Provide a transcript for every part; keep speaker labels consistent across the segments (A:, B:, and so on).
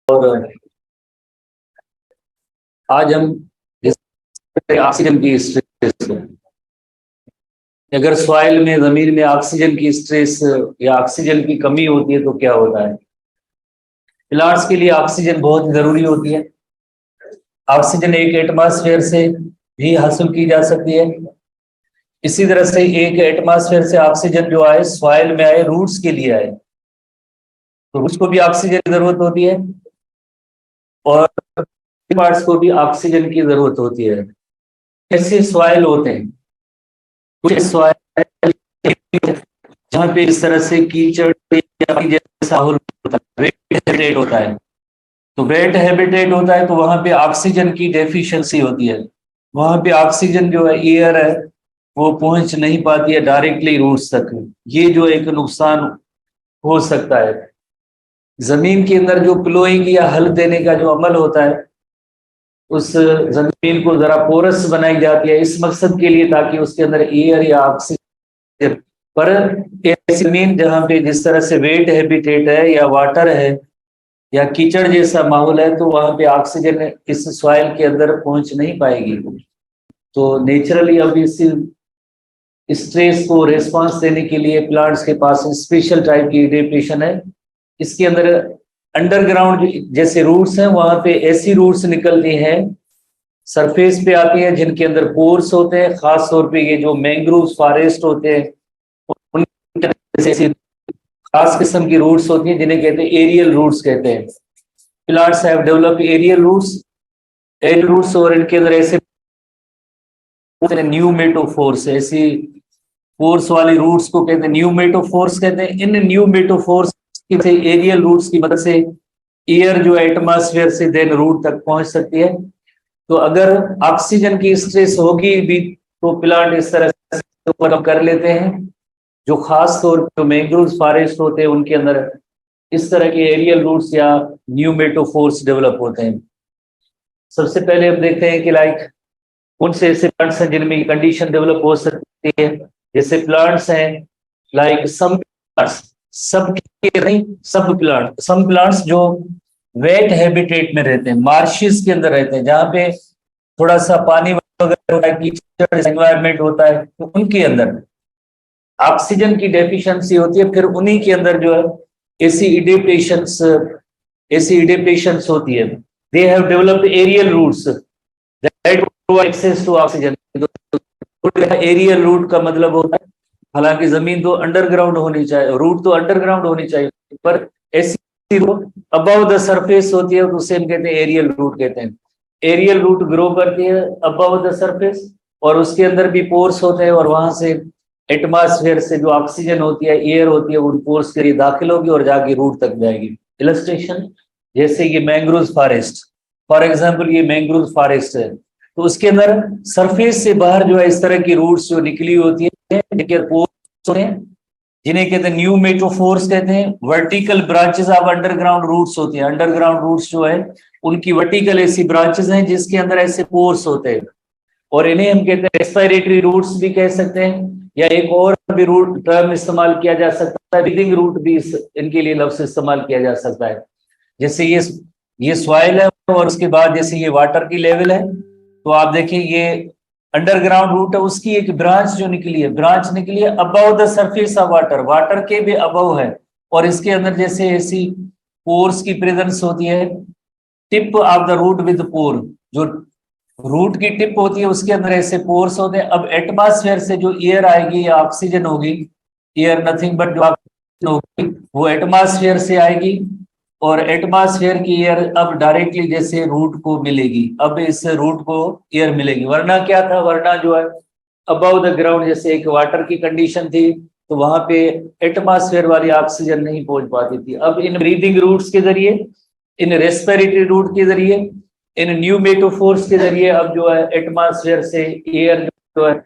A: और आज हम ऑक्सीजन की स्ट्रेस, अगर सॉइल में जमीन में ऑक्सीजन की स्ट्रेस या ऑक्सीजन की कमी होती है तो क्या होता है। प्लांट्स के लिए ऑक्सीजन बहुत जरूरी होती है। ऑक्सीजन एक एटमॉस्फेयर से भी हासिल की जा सकती है। इसी तरह से एक एटमॉस्फेयर से ऑक्सीजन जो आए सॉइल में आए, रूट्स के लिए आए, तो रूट्स को भी ऑक्सीजन की जरूरत होती है और पार्ट्स को भी ऑक्सीजन की जरूरत होती है। ऐसे सॉइल होते हैं, कुछ सॉइल जहाँ पे इस तरह से कीचड़ जैसा हैबिटेट होता है, तो वेट हैबिटेट होता है, तो वहां पे ऑक्सीजन की डेफिशिएंसी होती है। वहां पे ऑक्सीजन जो है, एयर है, वो पहुंच नहीं पाती है डायरेक्टली रूट्स तक। ये जो एक नुकसान हो सकता है। जमीन के अंदर जो प्लोइंग या हल देने का जो अमल होता है, उस जमीन को जरा पोरस बनाई जाती है इस मकसद के लिए, ताकि उसके अंदर एयर या ऑक्सीजन, पर ऐसी जमीन जहाँ पे जिस तरह से वेट हैबिटेट है या वाटर है या कीचड़ जैसा माहौल है, तो वहां पे ऑक्सीजन इस सॉइल के अंदर पहुंच नहीं पाएगी। तो नेचुरली अब इस स्ट्रेस को रिस्पांस देने के लिए प्लांट्स के पास स्पेशल टाइप की एडेप्टेशन है। इसके अंदर अंडरग्राउंड जैसे रूट्स हैं, वहां पे ऐसी रूट्स निकलती हैं, सरफेस पे आती हैं, जिनके अंदर पोर्स होते हैं। खास तौर पे ये जो मैंग्रोव फॉरेस्ट होते हैं, उनके खास किस्म की रूट्स होती हैं, जिन्हें कहते हैं एरियल रूट्स कहते हैं। Plants have developed aerial roots, और इनके अंदर ऐसे न्यूमेटोफोर्स, ऐसी फोर्स वाली रूट्स को कहते हैं न्यूमेटोफोर्स कहते हैं। इन न्यूमेटोफोर्स की एरियल रूट्स की मदद से एयर जो एटमॉस्फेयर से देन रूट तक पहुंच सकती है। तो अगर ऑक्सीजन की स्ट्रेस होगी भी तो प्लांट इस तरह से ओवरकम कर लेते हैं। जो खास तौर पर मैंग्रोव फॉरेस्ट होते हैं, उनके अंदर इस तरह के एरियल रूट्स या न्यूमेटोफोर्स डेवलप होते हैं। सबसे पहले हम देखते हैं कि लाइक कौन से ऐसे प्लांट्स हैं जिनमें ये कंडीशन डेवलप हो सकती है। जैसे प्लांट्स हैं like some plants, some plants जो वेट हैबिटेट में रहते हैं, मार्शिस के अंदर रहते हैं, जहाँ पे थोड़ा सा पानी वगैरह कीचड़ एनवायरमेंट होता है, तो उनके अंदर ऑक्सीजन की डेफिशिएंसी होती है। फिर उन्हीं के अंदर जो है ऐसी इडेप्टेशंस होती है। They have developed aerial roots that provide access to oxygen. Aerial root का मतलब होता है, हालांकि जमीन तो अंडरग्राउंड होनी चाहिए, रूट तो अंडरग्राउंड होनी चाहिए, पर ऐसी अबव द सरफेस होती है, तो उसे हम कहते हैं एरियल रूट कहते हैं। एरियल रूट ग्रो करती है अबव द सरफेस, और उसके अंदर भी पोर्स होते हैं, और वहां से एटमॉस्फेयर से जो ऑक्सीजन होती है, एयर होती है, उन पोर्स के लिए दाखिल होगी और जाके रूट तक जाएगी। इलस्ट्रेशन, जैसे ये मैंग्रोव फॉरेस्ट, फॉर एग्जांपल ये मैंग्रोव फॉरेस्ट है, तो उसके अंदर सरफेस से बाहर जो है इस तरह की रूट्स जो निकली होती है, जिन्हें कहते हैं न्यूमेटोफोर्स कहते हैं। Vertical branches of underground roots होती है। अंडरग्राउंड रूट्स जो है उनकी वर्टिकल ऐसी ब्रांचेस हैं जिसके अंदर ऐसे पोर्स होते हैं, और इन्हें हम कहते हैं रेस्पिरेटरी रूट्स भी कह सकते हैं, या एक और भी रूट टर्म इस्तेमाल किया जा सकता है, ब्रीदिंग रूट भी इनके लिए लफ्ज इस्तेमाल किया जा सकता है। जैसे ये सॉइल है, और उसके बाद जैसे ये वाटर की लेवल है, तो आप देखिए ये अंडरग्राउंड रूट है, उसकी एक ब्रांच जो निकली है above the surface of water, water के भी अबव है, और इसके अंदर जैसे ऐसी पोर्स की प्रेजेंस होती है। Tip of the root with pore, जो रूट की टिप होती है उसके अंदर ऐसे पोर्स होते हैं। अब एटमॉस्फेयर से जो एयर आएगी या ऑक्सीजन होगी, एयर नथिंग बट जो ऑक्सीजन होगी वो एटमॉस्फेयर से आएगी, और एटमॉस्फेयर की एयर अब डायरेक्टली जैसे रूट को मिलेगी, अब इस रूट को एयर मिलेगी। वरना क्या था, वरना जो है अबव द ग्राउंड जैसे एक वाटर की कंडीशन थी, तो वहां पे एटमॉस्फेयर वाली ऑक्सीजन नहीं पहुंच पाती थी। अब इन ब्रीदिंग रूट्स के जरिए, इन रेस्पिरेटरी रूट के जरिए, इन न्यूमेटोफोर्स के जरिए अब जो है एटमॉस्फेयर से एयर जो है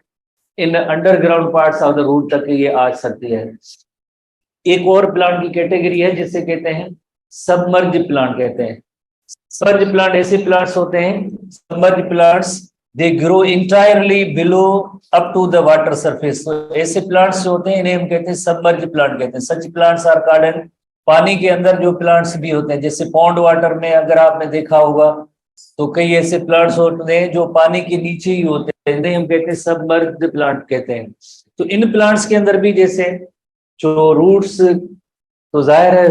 A: इन underground parts of the root तक ये आ सकती है। एक और प्लांट की कैटेगरी है जिसे कहते हैं सबमर्ज प्लांट कहते हैं। सबमर्ज प्लांट ऐसे प्लांट्स होते हैं, submerged plants, they grow entirely below up to the water surface. ऐसे प्लांट्स जो होते हैं इन्हें हम कहते हैं सबमर्ज प्लांट कहते हैं। सच प्लांट्स आर कॉल्ड पानी के अंदर जो प्लांट्स भी होते हैं, जैसे पॉन्ड वाटर में अगर आपने देखा होगा तो कई ऐसे प्लांट्स होते हैं जो पानी के नीचे ही होते हैं, इन्हें हम कहते हैं सबमर्ज्ड प्लांट कहते हैं। तो इन प्लांट्स के अंदर भी जैसे जो रूट्स, तो जाहिर है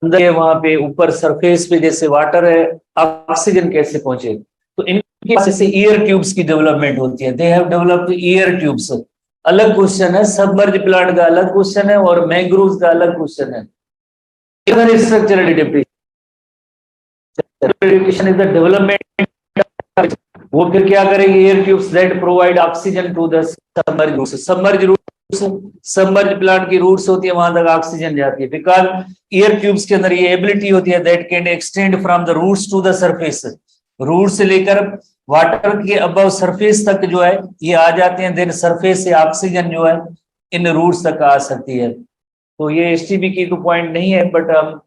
A: अंदर वहां पे ऊपर सरफेस पे जैसे वाटर है, ऑक्सीजन कैसे पहुंचे? तो इनके पास जैसे ईयर ट्यूब्स की डेवलपमेंट होती है, they have developed year tubes. अलग क्वेश्चन है, सबमर्ज प्लांट का अलग क्वेश्चन है और मैंग्रोव का अलग क्वेश्चन है। Structural adaptation is the development. वो फिर क्या करेंगे? Air tubes that provide oxygen to the submerge roots. Submerge plant की रूट्स होती है, वहां तक ऑक्सीजन जाती है, बिकॉज एयर ट्यूब्स के अंदर ये एबिलिटी होती है that can extend from the roots to the surface. Root से लेकर वाटर के अबव सरफेस तक जो है ये आ जाते हैं, देन सरफेस से ऑक्सीजन जो है इन रूट्स तक आ सकती है। तो ये एसटीबी की तो पॉइंट नहीं है, बट हम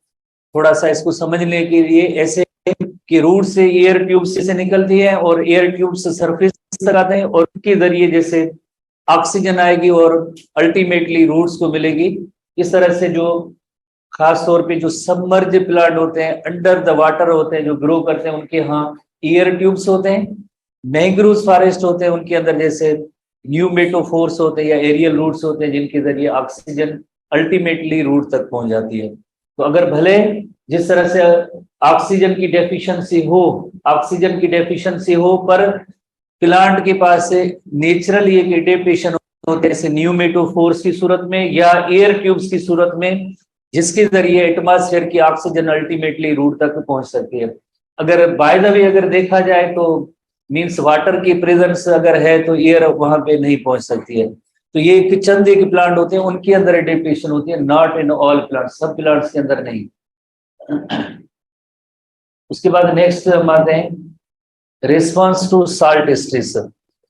A: थोड़ा सा इसको समझने के लिए ऐसे कि रूट से एयर ट्यूब से निकलती है और एयर ट्यूब से सरफेस तक आते हैं और उसके जरिए जैसे ऑक्सीजन आएगी और अल्टीमेटली रूट्स को मिलेगी। इस तरह से जो खास तौर पे जो सबमर्ज प्लांट होते हैं, अंडर द वाटर होते हैं, जो ग्रो करते हैं, उनके यहाँ एयर ट्यूब्स होते हैं। मैंग्रोव फॉरेस्ट होते हैं, उनके अंदर जैसे न्यूमेटोफोर्स होते हैं या एरियल रूट्स होते हैं, जिनके जरिए ऑक्सीजन अल्टीमेटली रूट तक पहुंच जाती है। तो अगर भले जिस तरह से ऑक्सीजन की डेफिशिएंसी हो पर प्लांट के पास से नेचुरली एक एडेप्टेशन होते हैं, जैसे न्यूमेटोफोर्स की सूरत में या एयर ट्यूब्स की सूरत में, जिसके जरिए एटमॉस्फेयर की ऑक्सीजन अल्टीमेटली रूट तक पहुंच सकती है। अगर बाय द वे अगर देखा जाए तो मींस वाटर की प्रेजेंस अगर है तो एयर वहां पे नहीं पहुंच सकती है। तो ये चंद एक प्लांट होते हैं उनके अंदर एडेप्टेशन होती है, नॉट इन ऑल प्लांट, सब प्लांट्स के अंदर नहीं। उसके बाद नेक्स्ट हम आते हैं response to salt stress.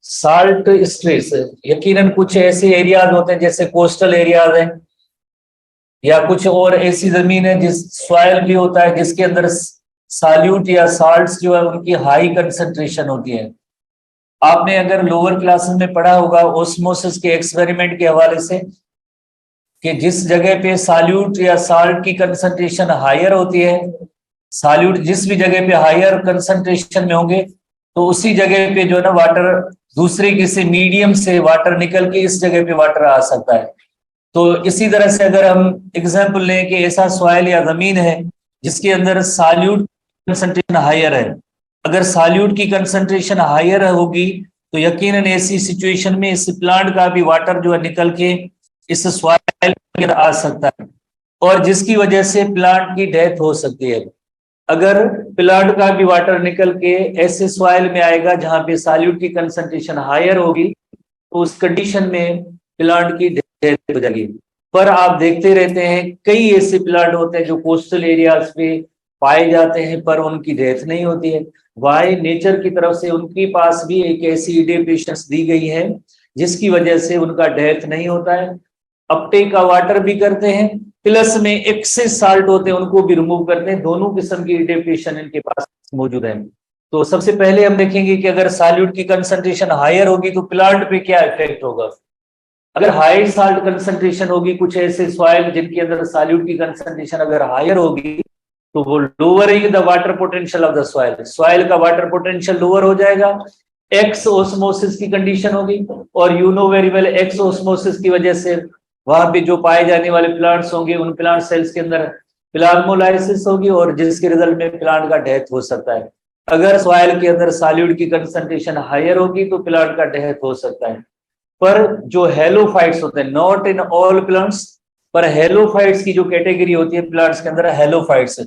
A: Salt stress यकीनन कुछ ऐसे एरियाज होते हैं जैसे कोस्टल एरियाज हैं या कुछ और ऐसी जमीन है जिस सॉइल भी होता है जिसके अंदर सॉल्यूट या साल्ट्स जो है उनकी हाई कंसंट्रेशन होती है। आपने अगर लोअर क्लासेस में पढ़ा होगा ओस्मोसिस के एक्सपेरिमेंट के हवाले से कि जिस जगह पे सॉल्यूट या साल्ट की कंसंट्रेशन हायर होती है, सॉल्यूट जिस भी जगह पे हायर कंसंट्रेशन में होंगे तो उसी जगह पे जो है ना वाटर दूसरे किसी मीडियम से वाटर निकल के इस जगह पे वाटर आ सकता है। तो इसी तरह से अगर हम एग्जाम्पल लें कि ऐसा सॉइल या जमीन है जिसके अंदर सॉल्यूट कंसंट्रेशन हायर है, अगर सॉल्यूट की कंसंट्रेशन हायर होगी तो यकीनन ऐसी सिचुएशन में इस प्लांट का भी वाटर जो है निकल के इस सॉइल में आ सकता है और जिसकी वजह से प्लांट की डेथ हो सकती है। अगर प्लांट का भी वाटर निकल के ऐसे सॉइल में आएगा जहां पे सॉल्यूट की कंसंट्रेशन हायर होगी तो उस कंडीशन में प्लांट की डेथ हो जाएगी। पर आप देखते रहते हैं कई ऐसे प्लांट होते हैं जो कोस्टल एरियाज पे पाए जाते हैं पर उनकी डेथ नहीं होती है। वाई नेचर की तरफ से उनके पास भी एक ऐसी एडेप्टेशंस दी गई है जिसकी वजह से उनका डेथ नहीं होता है। अपटेक का वाटर भी करते हैं, प्लस में एक्सेस साल्ट होते हैं उनको भी रिमूव करते हैं। दोनों किस्म की एडेप्टेशन इनके पास मौजूद है। तो सबसे पहले हम देखेंगे कि अगर सॉल्यूट की कंसंट्रेशन हायर होगी तो प्लांट पे क्या इफेक्ट होगा। अगर हाई साल्ट कंसंट्रेशन होगी, कुछ ऐसे सॉइल जिनके अंदर सॉल्यूट की कंसंट्रेशन अगर हायर होगी तो वो lowering the water potential of the soil, soil का वाटर पोटेंशियल लोअर हो जाएगा। एक्स ओस्मोसिस की कंडीशन होगी और you know very well x osmosis की वजह से वहां पे जो पाए जाने वाले प्लांट्स होंगे उन प्लांट सेल्स के अंदर प्लाज्मोलाइसिस होगी और जिसके रिजल्ट में प्लांट का डेथ हो सकता है। अगर सॉइल के अंदर सॉल्यूट की कंसंट्रेशन हायर होगी तो प्लांट का डेथ हो सकता है। पर जो हेलोफाइट्स होते हैं, नॉट इन ऑल प्लांट्स, पर हेलोफाइट्स की जो कैटेगरी होती है प्लांट्स के अंदर, halophytes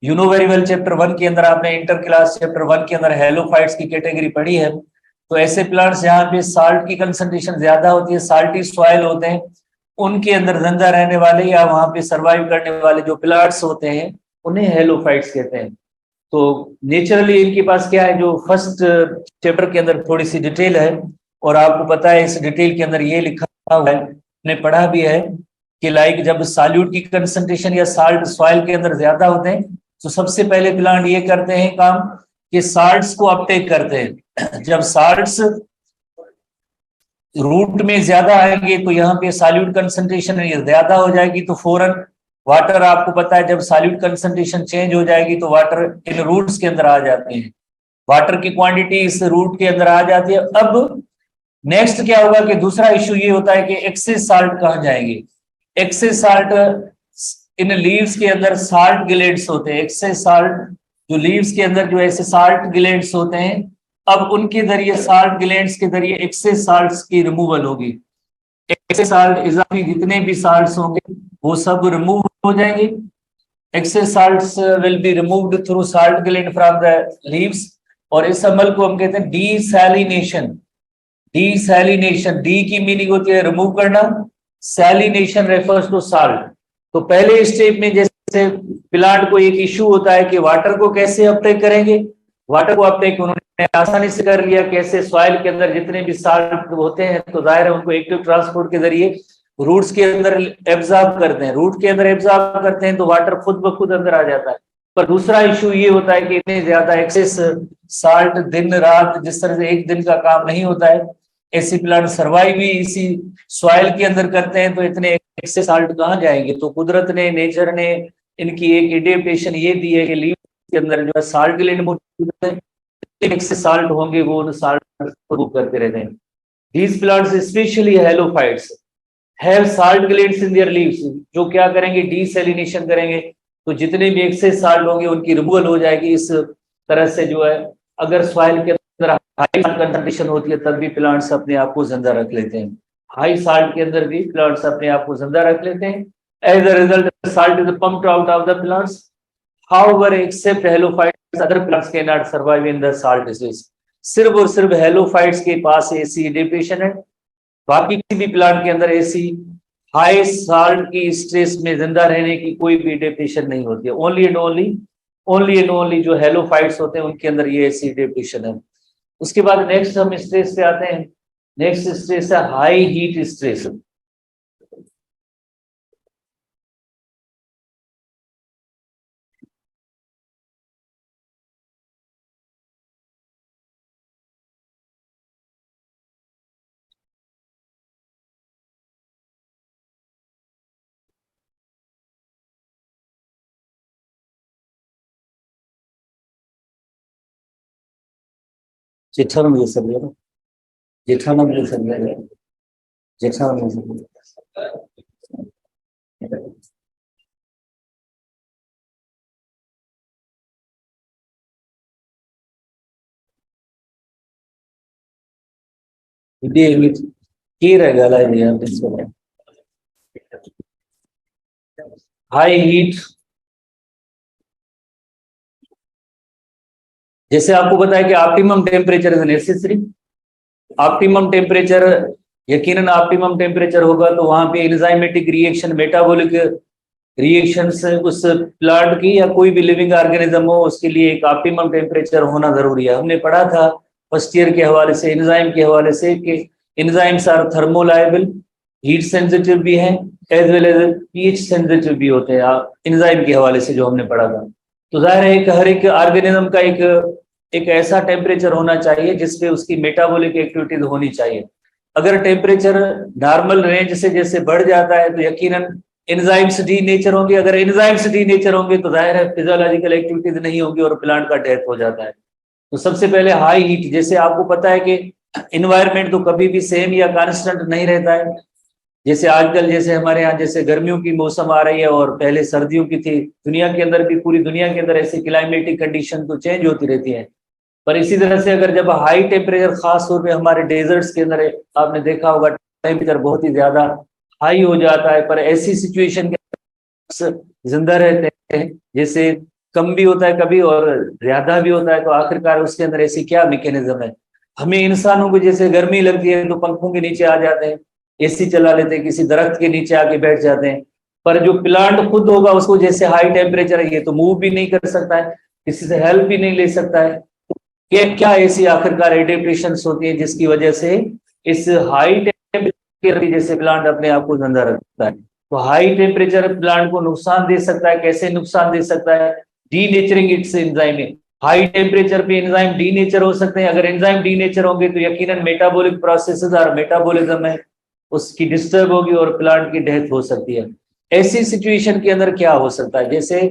A: you know very well chapter 1 के अंदर आपने इंटर क्लास चैप्टर 1 के अंदर हेलोफाइट्स की कैटेगरी पढ़ी है। तो ऐसे प्लांट्स जहाँ पे साल्ट की कंसंट्रेशन ज्यादा होती है, साल्टी सॉइल होते हैं, उनके अंदर जिंदा रहने वाले या वहां पे सरवाइव करने वाले जो प्लांट्स होते हैं उन्हें हेलोफाइट्स कहते हैं। तो नेचुरली इनके पास क्या है, जो फर्स्ट चैप्टर के अंदर थोड़ी सी डिटेल है और आपको पता है इस डिटेल के अंदर ये लिखा हुआ है, हमने पढ़ा भी है कि लाइक जब सॉल्यूट की कंसंट्रेशन या साल्ट सॉइल के अंदर ज्यादा होते हैं तो सबसे पहले प्लांट ये करते हैं काम कि साल्ट्स को अपटेक करते हैं। जब साल्ट्स रूट में ज्यादा आएंगे तो यहाँ पे सॉल्यूट कंसंट्रेशन ज्यादा हो जाएगी तो फौरन वाटर आपको पता है जब सॉल्यूट कंसंट्रेशन चेंज हो जाएगी तो वाटर इन रूट्स के अंदर आ जाते हैं, वाटर की क्वांटिटी इस रूट के अंदर आ जाती है। अब नेक्स्ट क्या होगा कि दूसरा इश्यू ये होता है कि एक्सेस साल्ट कहाँ जाएंगे। एक्सेस साल्ट इन लीव्स के अंदर साल्ट ग्लैंड्स होते हैं, एक्सेस साल्ट जो लीव्स के अंदर जो ऐसे साल्ट ग्लैंड्स होते हैं, अब उनके जरिए साल्ट ग्लैंड्स के जरिए एक्सेस साल्ट्स की रिमूवल होगी। एक्सेस साल्ट इजाफी जितने भी साल्ट्स होंगे वो सब रिमूव हो जाएंगे। Excess salts will be removed through salt gland from the leaves, और इस अमल को हम कहते हैं डीसैलिनेशन। डीसैलिनेशन, डी की मीनिंग होती है रिमूव करना, सैलिनेशन रेफर्स टू साल्ट। तो पहले स्टेप में जैसे प्लांट को एक इश्यू होता है कि वाटर को कैसे अपटेक करेंगे, वाटर को अपटेक उन्होंने आसानी से कर लिया। कैसे, सॉइल के अंदर जितने भी साल्ट होते हैं तो जाहिर है उनको एक्टिव ट्रांसपोर्ट के जरिए रूट्स के अंदर एब्जॉर्ब करते हैं, रूट के अंदर एब्जॉर्ब करते हैं तो वाटर खुद ब खुद अंदर आ जाता है। पर दूसरा इशू ये होता है कि इतने ज्यादा एक्सेस साल्ट दिन रात जिस तरह से एक दिन का काम नहीं होता है, ऐसी प्लांट सर्वाइव भी इसी सॉइल के अंदर करते हैं, तो इतने एक्सेस साल्ट कहाँ जाएंगे। तो कुदरत ने, नेचर ने इनकी एक एडेप्टेशन ये दी है कि लीव के अंदर जो है साल्ट ग्लैंड मौजूद है, एक्सेस साल्ट होंगे वो उन साल्ट को रिमूव करते रहते हैं। These plants specially halophytes have salt glands in their leaves, जो क्या करेंगे, डीसैलिनेशन करेंगे, तो जितने भी एक्सेस साल्ट होंगे उनकी रिमूवल हो जाएगी। इस तरह से जो है अगर सॉइल के अंदर हाई कंसंट्रेशन होती है तब भी प्लांट्स अपने आप को जिंदा रख लेते हैं, हाई साल्ट के अंदर भी प्लांट्स अपने आप को जिंदा रख लेते हैं। As a result salt is pumped out of the plants, however except halophytes other plants can not survive in the salt space. सिर्फ और सिर्फ हेलोफाइट्स के पास ऐसी एडेप्टेशन है, बाकी किसी भी प्लांट के अंदर ऐसी हाई साल्ट की स्ट्रेस में जिंदा रहने की कोई भी एडेप्टेशन नहीं होती है। ओनली एंड ओनली जो हेलोफाइट्स होते हैं उनके अंदर ये ऐसी एडेप्टेशन है। उसके बाद नेक्स्ट हम स्ट्रेस पे आते हैं। नेक्स्ट स्ट्रेस है हाई हीट स्ट्रेस। जेठाना मिल सकता है, जेठाना मिल सकता है, जेठाना मिल सकता है। ये की रहेगा लाइन यार इसको, हाई हीट। जैसे आपको पता है कि optimum temperature is necessary, optimum temperature, यकीनन ऑप्टिमम टेम्परेचर होगा तो वहां पे एंजाइमेटिक रिएक्शन, मेटाबॉलिक रिएक्शंस उस प्लांट की या कोई भी लिविंग ऑर्गेनिज्म हो उसके लिए एक ऑप्टिमम टेम्परेचर होना जरूरी है। हमने पढ़ा था फर्स्ट ईयर के हवाले से, एंजाइम के हवाले से, कि enzymes are thermolabile, heat sensitive भी हैं, as well as pH sensitive भी होते हैं, एंजाइम के हवाले से जो हमने पढ़ा था। तो जाहिर है कि हर एक ऑर्गेनिज्म का एक ऐसा टेम्परेचर होना चाहिए जिसपे उसकी मेटाबॉलिक एक्टिविटीज होनी चाहिए। अगर टेम्परेचर नॉर्मल रेंज से जैसे बढ़ जाता है तो यकीनन एंजाइम्स डी नेचर होंगे, अगर एंजाइम्स डी नेचर होंगे तो जाहिर है फिजियोलॉजिकल एक्टिविटीज नहीं होंगी और प्लांट का डेथ हो जाता है। तो सबसे पहले हाई हीट, जैसे आपको पता है कि इन्वायरमेंट तो कभी भी सेम या कांस्टेंट नहीं रहता है। जैसे आजकल जैसे हमारे यहाँ जैसे गर्मियों की मौसम आ रही है और पहले सर्दियों की थी, दुनिया के अंदर भी, पूरी दुनिया के अंदर ऐसी क्लाइमेटिक कंडीशन तो चेंज होती रहती है। पर इसी तरह से अगर जब हाई टेम्परेचर, खास तौर पे हमारे डेजर्ट्स के अंदर आपने देखा होगा टेम्परेचर बहुत ही ज्यादा हाई हो जाता है, पर ऐसी सिचुएशन के जिंदा रहते हैं, जैसे कम भी होता है कभी और ज्यादा भी होता है, तो आखिरकार उसके अंदर ऐसी क्या मैकेनिज्म है। हमें इंसानों को जैसे गर्मी लगती है तो पंखों के नीचे आ जाते हैं, एसी चला लेते हैं, किसी दरख्त के नीचे आके बैठ जाते हैं। पर जो प्लांट खुद होगा उसको जैसे हाई टेम्परेचर है, ये तो मूव भी नहीं कर सकता है, किसी से हेल्प भी नहीं ले सकता है। क्या ऐसी आखिरकार एडेप्टेशंस होती है जिसकी वजह से इस हाई टेम्परेचर जैसे प्लांट अपने आप को जिंदा रखता है। तो हाई टेम्परेचर प्लांट को नुकसान दे सकता है, कैसे नुकसान दे सकता है, denaturing its enzyme. High temperature पे एंजाइम डी नेचर हो सकते हैं, अगर एंजाइम डी नेचर होंगे तो यकीनन मेटाबॉलिक प्रोसेसेस और मेटाबॉलिज्म है उसकी डिस्टर्ब होगी और प्लांट की डेथ हो सकती है। ऐसी सिचुएशन के अंदर क्या हो सकता है, जैसे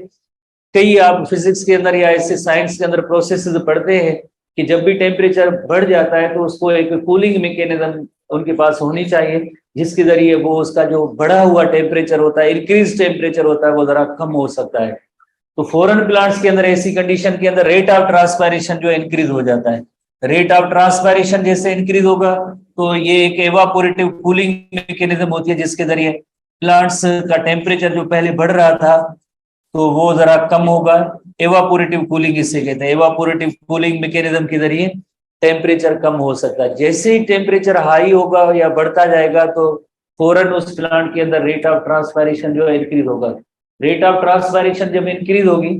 A: कई आप फिजिक्स के अंदर या ऐसे साइंस के अंदर प्रोसेसेस पढ़ते हैं कि जब भी टेम्परेचर बढ़ जाता है तो उसको एक कूलिंग मैकेनिज्म उनके पास होनी चाहिए, जिसके जरिए वो उसका जो बढ़ा हुआ टेम्परेचर होता है, इंक्रीज टेम्परेचर होता है, वो जरा कम हो सकता है। तो फॉरेन प्लांट्स के अंदर ऐसी कंडीशन के अंदर रेट ऑफ ट्रांसपायरेशन जो इंक्रीज हो जाता है। रेट ऑफ ट्रांसपायरेशन जैसे इंक्रीज होगा तो ये एक एवापोरेटिव कूलिंग मैकेनिज्म होती है, जिसके जरिए प्लांट्स का टेम्परेचर जो पहले बढ़ रहा था तो वो जरा कम होगा। एवापोरेटिव कूलिंग इसे कहते हैं। एवापोरेटिव कूलिंग मैकेनिज्म के जरिए टेम्परेचर कम हो सकता है। जैसे ही टेम्परेचर हाई होगा या बढ़ता जाएगा तो फौरन उस प्लांट के अंदर रेट ऑफ ट्रांसपायरेशन जो है इंक्रीज होगा। रेट ऑफ ट्रांसपायरेशन जब इंक्रीज होगी,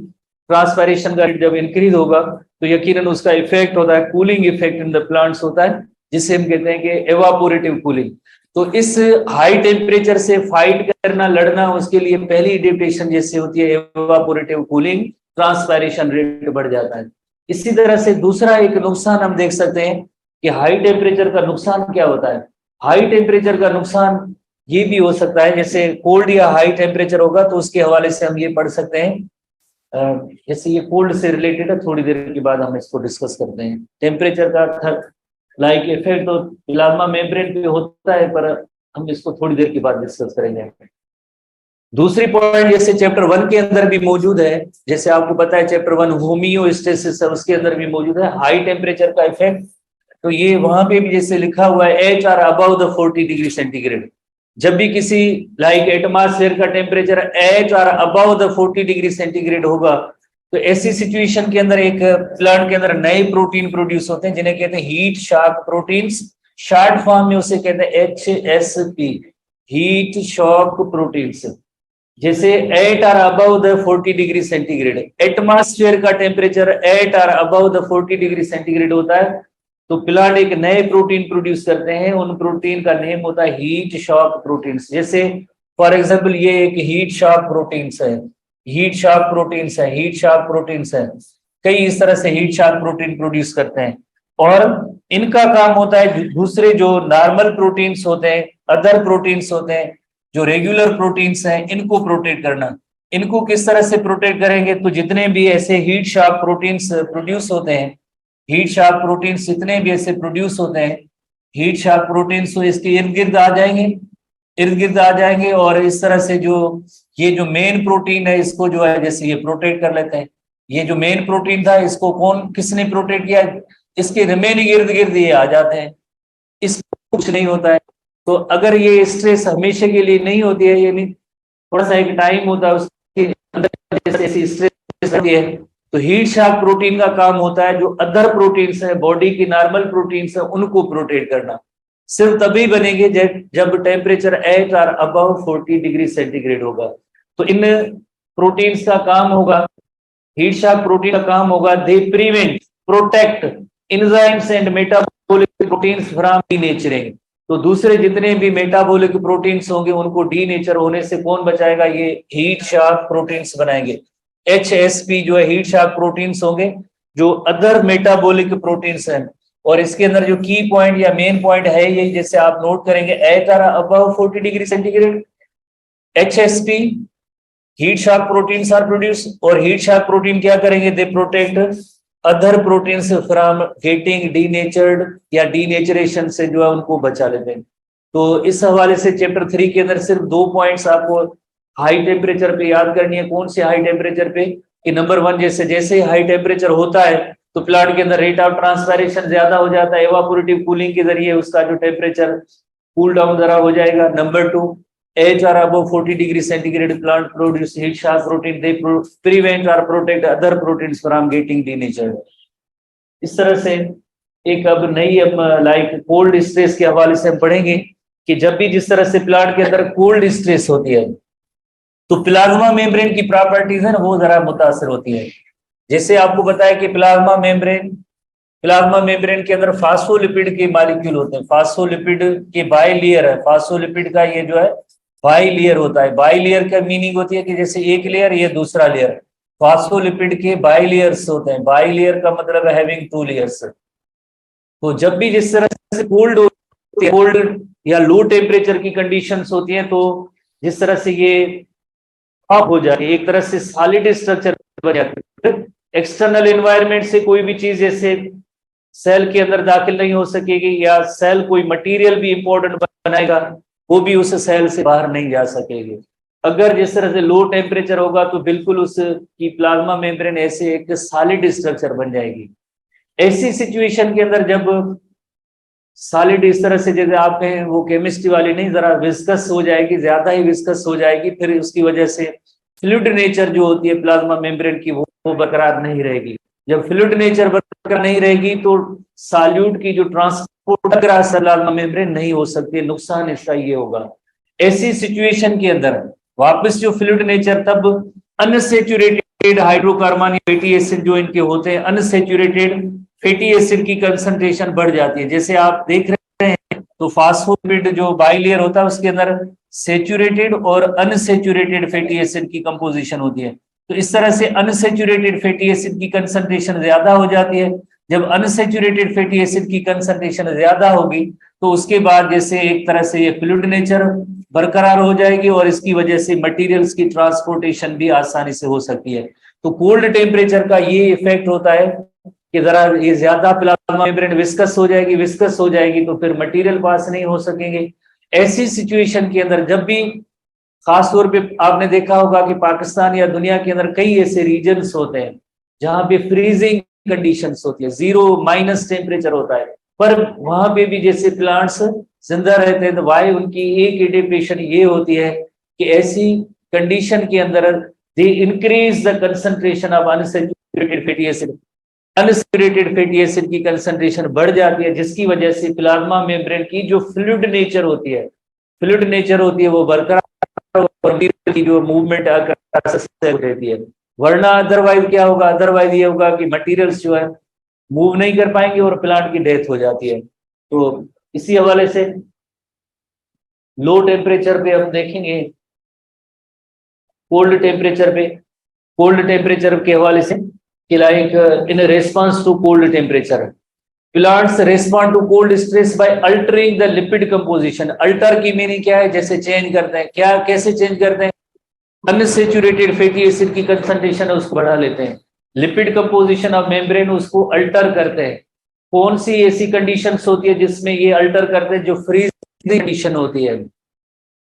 A: ट्रांसपायरेशन का रेट जब इंक्रीज होगा तो यकीनन उसका इफेक्ट होता है, cooling effect in the plants होता है, जिसे हम कहते हैं कि एवापोरेटिव कूलिंग। तो इस हाई टेम्परेचर से फाइट करना, लड़ना, उसके लिए पहली एडेप्टेशन जैसे होती है एवापोरेटिव कूलिंग, ट्रांसपायरेशन रेट बढ़ जाता है। इसी तरह से दूसरा एक नुकसान हम देख सकते हैं कि हाई टेम्परेचर का नुकसान क्या होता है। हाई टेम्परेचर का नुकसान ये भी हो सकता है, जैसे कोल्ड या हाई टेम्परेचर होगा तो उसके हवाले से हम ये पढ़ सकते हैं, जैसे ये कोल्ड से रिलेटेड है, थोड़ी देर के बाद हम इसको डिस्कस करते हैं। टेम्परेचर का लाइक इफेक्ट तो प्लाज्मा मेम्ब्रेन पे होता है, पर हम इसको थोड़ी देर के बाद डिस्कस करेंगे। दूसरी पॉइंट जैसे चैप्टर 1 के अंदर भी मौजूद है, जैसे आपको पता है चैप्टर 1 होमियोस्टेसिस है, उसके अंदर भी मौजूद है हाई टेम्परेचर का इफेक्ट। तो ये वहां पे भी जैसे लिखा हुआ है H or above the 40 degree centigrade. जब भी किसी लाइक एटमॉस्फेयर का temperature H or above the 40 degree centigrade होगा तो ऐसी सिचुएशन के अंदर एक प्लांट के अंदर नए प्रोटीन प्रोड्यूस होते हैं, जिन्हें कहते हैं heat shock proteins. Short form में उसे कहते हैं HSP, हीट शॉक प्रोटीन्स। जैसे at or above the 40 degree centigrade, atmosphere का temperature at or above the 40 degree centigrade होता है तो प्लांट एक नए प्रोटीन प्रोड्यूस करते हैं। उन प्रोटीन का नेम होता है हीट शॉक प्रोटीन्स। जैसे फॉर एग्जांपल ये एक हीट शॉक प्रोटीन्स है, हीट शॉक प्रोटीन्स है, हीट शॉक प्रोटीन्स है। कई इस तरह से हीट शॉक प्रोटीन प्रोड्यूस करते हैं और इनका काम होता है दूसरे जो नॉर्मल प्रोटीन्स होते हैं, अदर प्रोटीन्स होते हैं, जो रेगुलर प्रोटीन्स हैं, इनको प्रोटेक्ट करना। इनको किस तरह से प्रोटेक्ट करेंगे, तो जितने भी ऐसे हीट शॉक प्रोटीन्स प्रोड्यूस होते हैं, हीट शॉक प्रोटीन्स जितने भी ऐसे प्रोड्यूस होते हैं, हीट शॉक प्रोटीन्स तो इसके इर्द गिर्द आ जाएंगे, इर्द गिर्द आ जाएंगे और इस तरह से जो ये जो मेन प्रोटीन है इसको जो है जैसे ये प्रोटेक्ट कर लेते हैं। ये जो मेन प्रोटीन था इसको किसने प्रोटेक्ट किया, इसके रिमेनिंग इर्द गिर्द ये आ जाते हैं, इसको कुछ नहीं होता है। तो अगर ये स्ट्रेस हमेशा के लिए नहीं होती है, यानी थोड़ा सा एक टाइम होता है उसके अंदर जैसे स्ट्रेस होती है, तो हीट शॉक प्रोटीन का काम होता है जो अदर प्रोटीन्स है, बॉडी की नॉर्मल प्रोटीन्स है, उनको प्रोटेक्ट करना। सिर्फ तभी बनेंगे जब temperature at or above 40 degree centigrade होगा। तो इन प्रोटीन्स का काम होगा, हीट शॉक प्रोटीन का काम होगा, they prevent protect enzymes and metabolic proteins from denaturing. तो दूसरे जितने भी मेटाबॉलिक प्रोटीन्स होंगे उनको डीनेचर होने से कौन बचाएगा, ये हीट शॉक प्रोटीन्स बनाएंगे। HSP जो है हीट शॉक प्रोटीन्स होंगे जो अदर मेटाबॉलिक प्रोटीन्स हैं। और इसके अंदर जो की पॉइंट या मेन पॉइंट है ये, जैसे आप नोट करेंगे at or above 40 degree centigrade, HSP heat shock proteins are produce, और हीट शॉक प्रोटीन क्या करेंगे, they protect other proteins from getting denatured या डीनेचरेशन से जो है उनको बचा लेते हैं। तो इस हवाले से चैप्टर 3 के अंदर सिर्फ 2 पॉइंट्स आपको हाई टेम्परेचर पे याद करनी है। कौन से हाई टेम्परेचर पे, कि नंबर 1 जैसे हाई टेम्परेचर होता है तो प्लांट के अंदर रेट ऑफ ट्रांसपायरेशन ज्यादा हो जाता है, एवापोरेटिव कूलिंग के जरिए उसका जो टेम्परेचर कूल डाउन जरा हो जाएगा। Number 2, at or above 40 degree centigrade plant produce heat shock protein, they prevent और protect other proteins from getting denatured. इस तरह से एक अब नई लाइक कोल्ड स्ट्रेस के हवाले से हम पढ़ेंगे कि जब भी जिस तरह से प्लांट के अंदर कोल्ड स्ट्रेस होती है तो प्लाज्मा मेम्ब्रेन की प्रॉपर्टीज है ना वो जरा मुतासर होती है। जैसे आपको पता है कि प्लाज्मा मेम्ब्रेन के अंदर फास्फोलिपिड के मॉलिक्यूल होते हैं, फास्फोलिपिड के बाइलेयर है, फास्फोलिपिड का ये जो है बाइलेयर होता है। बाइलेयर का मीनिंग होती है कि जैसे एक लेयर ये दूसरा लेयर, फास्फोलिपिड के बाइलेयर्स होते हैं। बाइलेयर का मतलब है हैविंग 2 लेयर्स। तो जब भी जिस तरह से कोल्ड या लो टेम्परेचर की कंडीशंस होती हैं तो जिस तरह से ये ऑफ हो जाती है, एक तरह से सॉलिड स्ट्रक्चर बन जाती है। एक्सटर्नल एनवायरनमेंट से कोई भी चीज जैसे सेल के अंदर दाखिल नहीं हो सकेगी, या सेल कोई मटेरियल भी इंपॉर्टेंट बनाएगा वो भी उस सेल से बाहर नहीं जा सकेगी। अगर जिस तरह से लो टेम्परेचर होगा तो बिल्कुल उसकी प्लाज्मा मेम्ब्रेन ऐसे एक सॉलिड स्ट्रक्चर बन जाएगी। ऐसी सिचुएशन के अंदर जब सॉलिड इस तरह से जैसे आप कहें वो केमिस्ट्री वाली नहीं, जरा विस्कस हो जाएगी, ज्यादा ही विस्कस हो जाएगी, फिर उसकी वजह से फ्लूइड नेचर जो होती है प्लाज्मा मेम्ब्रेन की वो बरकरार नहीं रहेगी। जब फ्लूइड नेचर बरकरार नहीं रहेगी तो सॉल्यूट की जो ट्रांसपोर्ट प्लाज्मा मेम्ब्रेन नहीं हो सकती, नुकसान इसका ये होगा। ऐसी सिचुएशन के अंदर वापस जो फ्लूइड नेचर, तब अनसैचुरेटेड हाइड्रोकार्बन फैटी एसिड जो इनके होते हैं, अनसैचुरेटेड फैटी एसिड की कंसंट्रेशन बढ़ जाती है। जैसे आप देख रहे हैं तो फास्फोलिपिड जो बाइलेयर होता है उसके अंदर सैचुरेटेड और अनसैचुरेटेड फैटी एसिड की कंपोजिशन होती है। तो इस तरह से अनसैचुरेटेड फैटी एसिड की कंसंट्रेशन ज्यादा हो जाती है। जब अनसैचुरेटेड फैटी एसिड की कंसंट्रेशन ज्यादा होगी तो उसके बाद जैसे एक तरह से ये फ्लूइड नेचर बरकरार हो जाएगी और इसकी वजह से मटेरियल्स की ट्रांसपोर्टेशन भी आसानी से हो सकती है। तो कोल्ड टेम्परेचर का ये इफेक्ट होता है कि जरा ये ज्यादा प्लाज्मा मेम्ब्रेन विस्कस हो जाएगी तो फिर मटेरियल पास नहीं हो सकेंगे। ऐसी सिचुएशन के अंदर जब भी, खास तौर पे आपने देखा होगा कि पाकिस्तान या दुनिया के अंदर कई ऐसे रीजन्स होते हैं जहां पे फ्रीजिंग कंडीशंस होती है, 0- टेम्परेचर होता है, पर वहां पे भी जैसे प्लांट्स जिंदा रहते हैं। तो वाई उनकी एक एडेप्टेशन ये होती है कि ऐसी कंडीशन के अंदर they increase the concentration of unsaturated fatty acid, unsaturated fatty acid की कंसंट्रेशन बढ़ जाती है, जिसकी वजह से प्लाज्मा मेम्ब्रेन की जो फ्लूइड नेचर होती है वो बरकरार की जो मूवमेंट रहती है। वरना अदरवाइज क्या होगा, अदरवाइज ये होगा कि मटेरियल्स जो है मूव नहीं कर पाएंगे और प्लांट की डेथ हो जाती है। तो इसी हवाले से लो टेम्परेचर पे हम देखेंगे, कोल्ड टेम्परेचर के हवाले से कि like in response to cold temperature plants respond to cold stress by altering the lipid composition. Alter की मीनिंग क्या है, जैसे चेंज करते हैं, क्या कैसे चेंज करते हैं, अनसैचुरेटेड फैटी एसिड की कंसंट्रेशन है उसको बढ़ा लेते हैं, लिपिड कंपोजिशन ऑफ मेम्ब्रेन उसको अल्टर करते हैं। कौन सी ऐसी कंडीशंस होती है जिसमें ये अल्टर करते हैं, जो फ्रीजिंग कंडीशन होती है।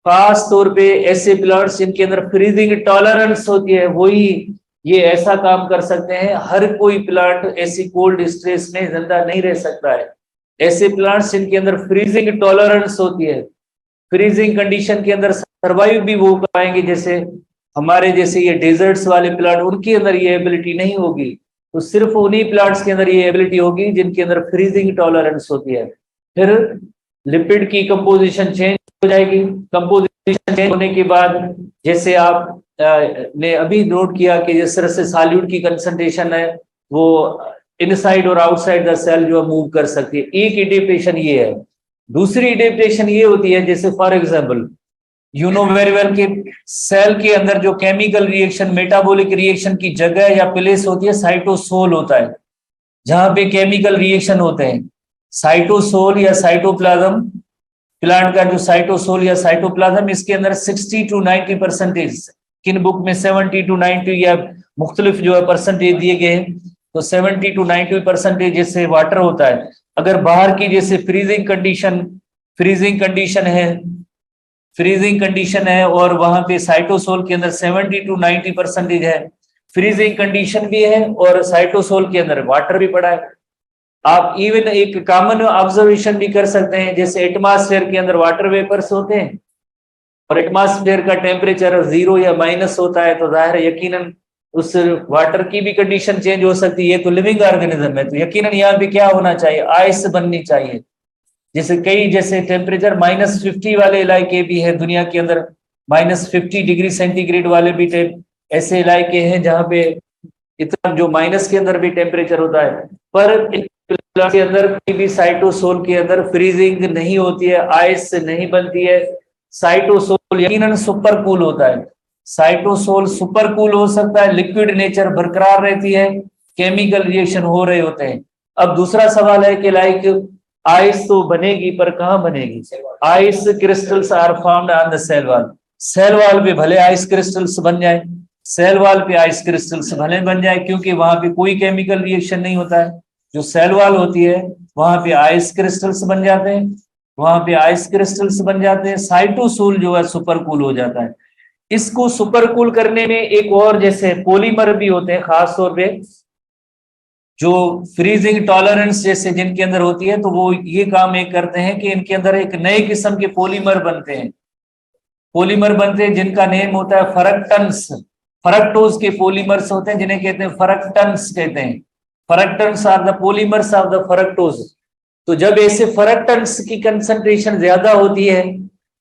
A: खास तौर पे ऐसे प्लांट्स जिनके अंदर फ्रीजिंग टॉलरेंस होती है वही ये ऐसा काम कर सकते हैं। हर कोई प्लांट ऐसी कोल्ड स्ट्रेस में जिंदा नहीं रह सकता है। ऐसे प्लांट्स जिनके अंदर फ्रीजिंग टॉलरेंस होती है, फ्रीजिंग कंडीशन के अंदर सर्वाइव भी वो पाएंगे, जैसे हमारे जैसे ये डेजर्ट्स वाले प्लांट, उनके अंदर ये एबिलिटी नहीं होगी। तो सिर्फ उन्हीं प्लांट्स के अंदर ये एबिलिटी होगी जिनके अंदर फ्रीजिंग टॉलरेंस होती है। फिर लिपिड की कंपोजिशन चेंज हो जाएगी। कंपोजिशन चेंज होने के बाद जैसे आप ने अभी नोट किया कि जिस तरह से सॉल्यूट की कंसंट्रेशन है वो इनसाइड और आउटसाइड द सेल जो है मूव कर सकती है। एक एडेप्टेशन ये है। दूसरी एडेप्टेशन ये होती है, जैसे for example you know very well कि सेल के अंदर जो केमिकल रिएक्शन, मेटाबॉलिक रिएक्शन की जगह या प्लेस होती है, साइटोसोल होता है, जहां पे केमिकल रिएक्शन होते हैं। साइटोसोल या साइटोप्लाज्म, प्लांट का जो साइटोसोल या साइटोप्लाज्म, इसके अंदर 60 to 90%, किन बुक में 70 to 90 या मुख्तलिफ जो है परसेंटेज दिए गए हैं, तो 70 to 90% जैसे वाटर होता है। अगर बाहर की जैसे फ्रीजिंग कंडीशन है और वहां पे साइटोसोल के अंदर 70 to 90% है, फ्रीजिंग कंडीशन भी है और साइटोसोल के अंदर वाटर भी पड़ा है। आप इवन एक कॉमन ऑब्जर्वेशन भी कर सकते हैं, जैसे एटमॉस्फेयर के अंदर वाटर वेपर्स होते हैं और एटमॉस्फेयर का टेम्परेचर 0 या माइनस होता है, तो जाहिर है यकीनन उस वाटर की भी कंडीशन चेंज हो सकती है। ये तो लिविंग ऑर्गेनिज्म है, तो यकीनन यहाँ पे क्या होना चाहिए, आइस बननी चाहिए। जैसे कई जैसे टेम्परेचर -50 वाले इलाके भी हैं दुनिया के अंदर, -50 डिग्री सेंटीग्रेड वाले भी ऐसे इलाके हैं जहाँ पे इतना जो माइनस के अंदर भी टेम्परेचर होता है, पर के अंदर कोई भी साइटोसोल के अंदर फ्रीजिंग नहीं होती है, आइस नहीं बनती है। साइटोसोल यकीनन सुपर कूल होता है। साइटोसोल सुपर कूल हो सकता है, लिक्विड नेचर बरकरार रहती है, केमिकल रिएक्शन हो रहे होते हैं। अब दूसरा सवाल है कि लाइक आइस तो बनेगी पर कहाँ बनेगी? Ice crystals are found on the cell wall. Cell wall पे भले आइस क्रिस्टल्स बन जाए, सेल वॉल पे आइस क्रिस्टल्स भले बन जाए, क्योंकि वहां पे कोई केमिकल रिएक्शन नहीं होता है। जो सेल वॉल होती है वहां पे आइस क्रिस्टल्स बन जाते हैं, वहां पे आइस क्रिस्टल्स बन जाते हैं, साइटोसोल जो है सुपर कूल हो जाता है। इसको सुपर कूल करने में एक और जैसे पॉलीमर भी होते हैं, खास तौर पे जो फ्रीजिंग टॉलरेंस जैसे जिनके अंदर होती है, तो वो ये काम एक करते हैं कि इनके अंदर एक नए किस्म के पॉलीमर बनते हैं, पॉलीमर बनते हैं जिनका नेम होता है फरक्टन्स। फरक्टोज के पॉलीमर्स होते हैं जिन्हें कहते हैं फरक्टन्स कहते हैं। Fructans are the polymers of the fructose. तो जब ऐसे फरक्टन्स की कंसंट्रेशन ज्यादा होती है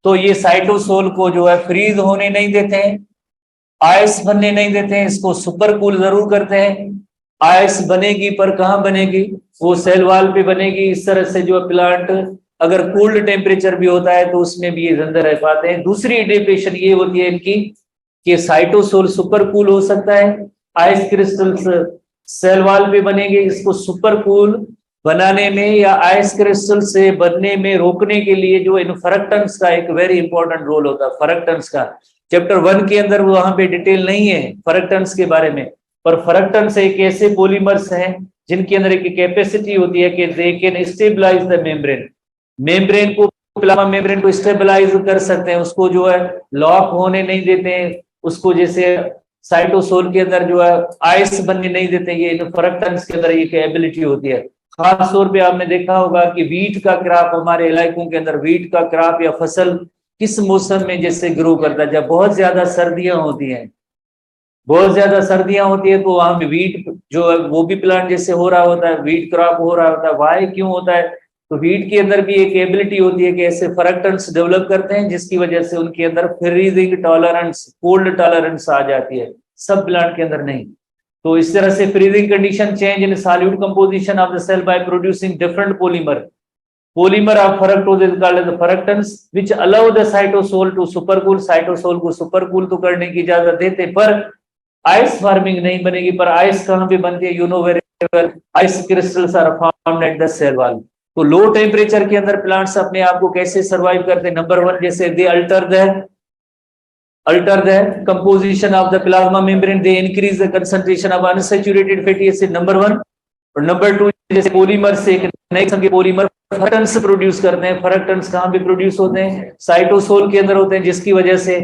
A: तो ये साइटोसोल को जो है फ्रीज होने नहीं देते हैं, आइस बनने नहीं देते हैं, इसको सुपर कूल जरूर करते हैं। आइस बनेगी पर कहाँ बनेगी, वो सेल वॉल पे बनेगी। इस तरह से जो प्लांट अगर कोल्ड टेम्परेचर भी होता है तो उसमें भी ये जिंदा रह पाते हैं। दूसरी एडेप्टेशन ये होती है इनकी कि साइटोसोल सुपर कूल हो सकता है, आइस क्रिस्टल्स सेल वॉल पे बनेंगे। इसको सुपर कूल बनाने में या आइस क्रिस्टल से बनने में रोकने के लिए जो इन फरक्टेंट्स का एक वेरी इंपॉर्टेंट रोल होता है। फरक्टेंट्स का चैप्टर 1 के अंदर वहां पे डिटेल नहीं है फरक्टेंट्स के बारे में, पर फरक्टेंट्स एक ऐसे पॉलीमर्स हैं जिनके अंदर एक कैपेसिटी होती है कि they can stabilize the membrane, membrane को प्लाज्मा मेम्ब्रेन को स्टेबलाइज कर सकते हैं, उसको जो है लॉक होने नहीं देते हैं, उसको जैसे साइटोसोल के अंदर जो है आइस बनने नहीं देते। ये फरक्टेंट्स के अंदर एक एबिलिटी होती है। खास तौर पे आपने देखा होगा कि वीट का क्रॉप हमारे इलाकों के अंदर, वीट का क्रॉप या फसल किस मौसम में जैसे ग्रो करता है, जब बहुत ज्यादा सर्दियां होती हैं, बहुत ज्यादा सर्दियां होती है तो वहां पे वीट जो है वो भी प्लांट जैसे हो रहा होता है, वीट क्रॉप हो रहा होता है। वाई क्यों होता है, तो वीट के अंदर भी एक एबिलिटी होती है कि ऐसे फरक्टेंट्स डेवलप करते हैं जिसकी वजह से उनके अंदर फ्रीजिंग टॉलरेंस, कोल्ड टॉलरेंस आ जाती है, सब प्लांट के अंदर नहीं। तो इस तरह से freezing condition change in solute composition of the cell by producing different polymer, polymer of fructose is called as the fructans which allow the cytosol to supercool। cytosol को supercool तो करने की इजाजत देते, पर आइस फार्मिंग नहीं बनेगी। पर आइस कहाँ पे बनती है, you know very well, ice crystals are formed at the cell wall. तो लो टेम्परेचर के अंदर प्लांट्स अपने आप को कैसे सर्वाइव करते हैं, नंबर 1 जैसे दे alter the composition of the plasma membrane, they increase the concentration of unsaturated fatty acid, number 1। और नंबर 2 जैसे पॉलीमर से एक नए किस्म के पॉलीमर फरक्टेंट्स प्रोड्यूस करते हैं। फरक्टेंट्स कहाँ पे प्रोड्यूस होते हैं, साइटोसोल के अंदर होते हैं, जिसकी वजह से